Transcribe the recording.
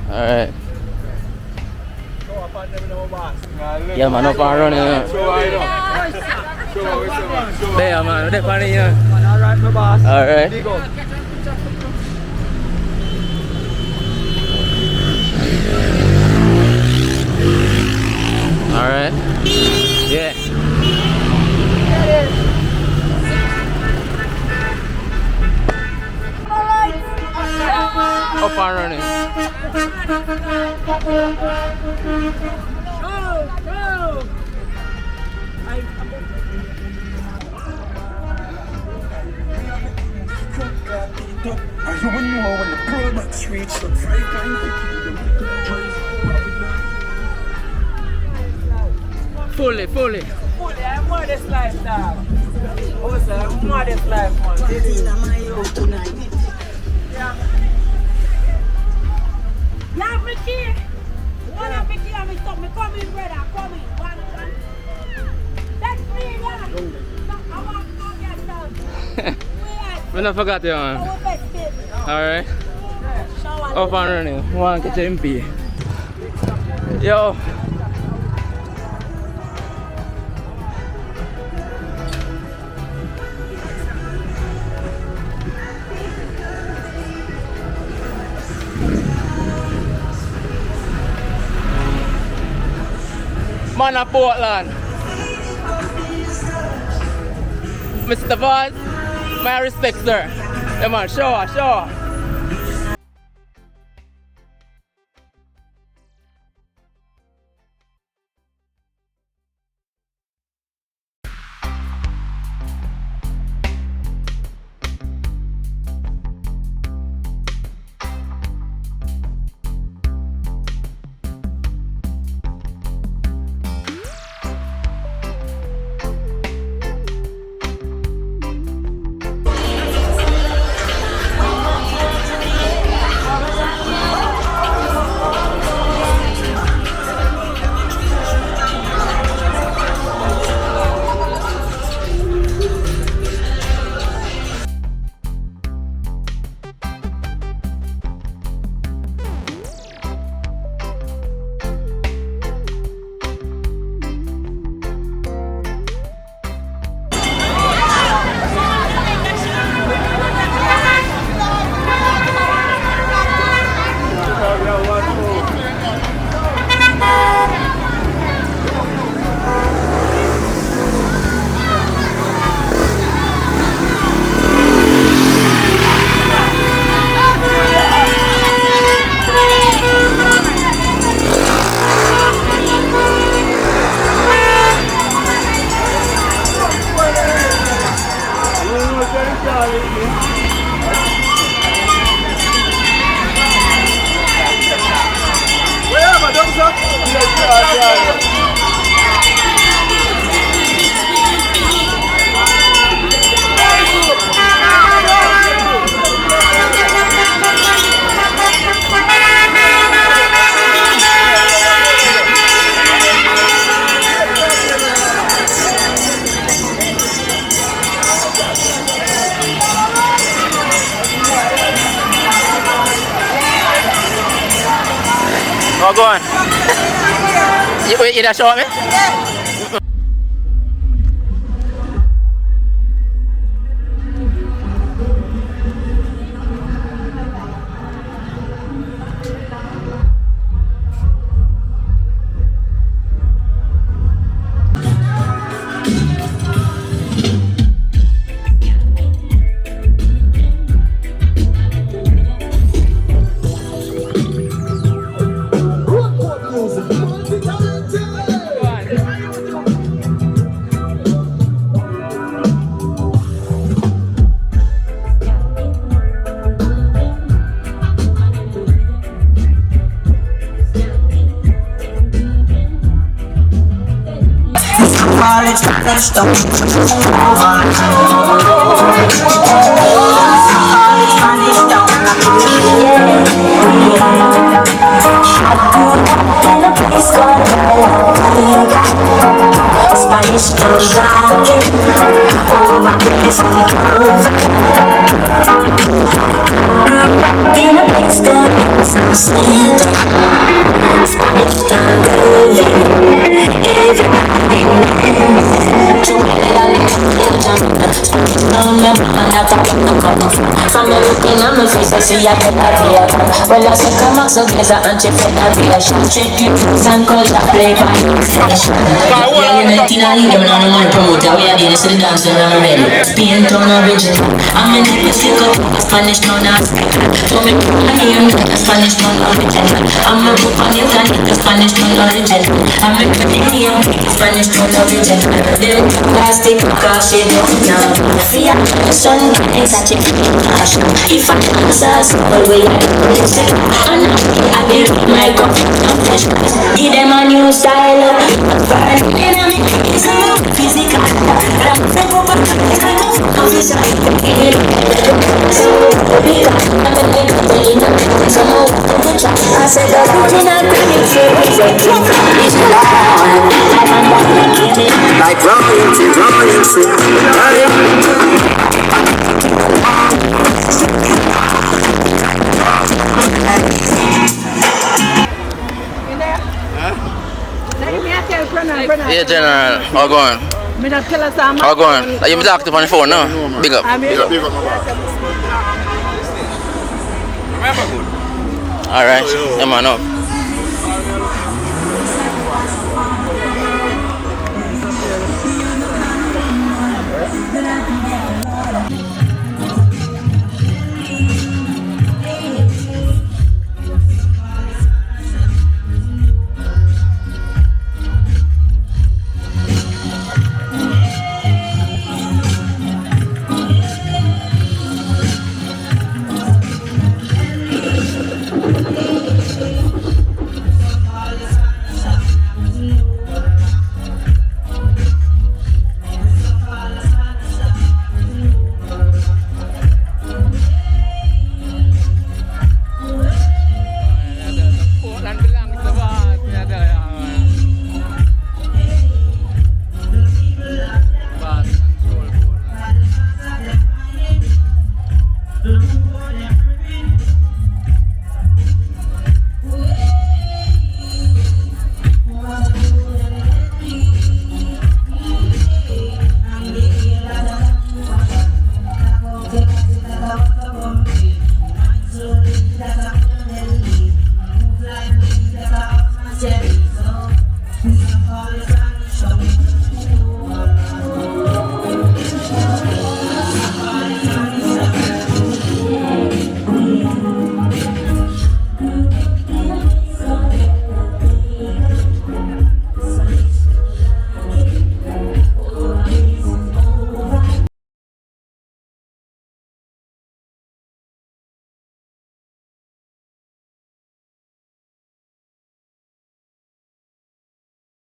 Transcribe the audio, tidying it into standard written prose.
Alright. Yeah man, up and running. There man, they're funny here. Alright my boss. Alright. Alright. Yeah. Up and running. Fully. I'm modest lifestyle. Also, I'm modest life, man. Yeah, Mickey. One of Mickey and me stop me coming, brother. Coming. One. That's me, yeah. I want to get down. I forgot you man. Alright. Up and running. One get MP. Yo. Man of Portland. Mr. Vaz, my respect sir. Yeah man, sure. Oh, go on. You that short me? that I don't come from the looking on my face, I see I get a vehicle. Well, I say come out, so there's an anti-federation. Check your boots and culture, play by your station. Yeah, you're 19, I lead them, and I'm on the promoter. We are doing this to the dance, and I'm ready. Paint on original. I'm in the stick up, Spanish no nasty. So me name, Spanish no original. I'm a book on the internet, Spanish no original. I'm a name, Spanish no original. Them plastic, cause she don't know. See, I'm son, it's such a fashion. If I answer, all way I build my confession. Give them a new style. Burn enemy, it's a new physical. I'm I said the original credit series like royalty. Yeah, General, how going? How going? Are you active on the phone now? Big up. Big up, my man. Alright, yeah man, up.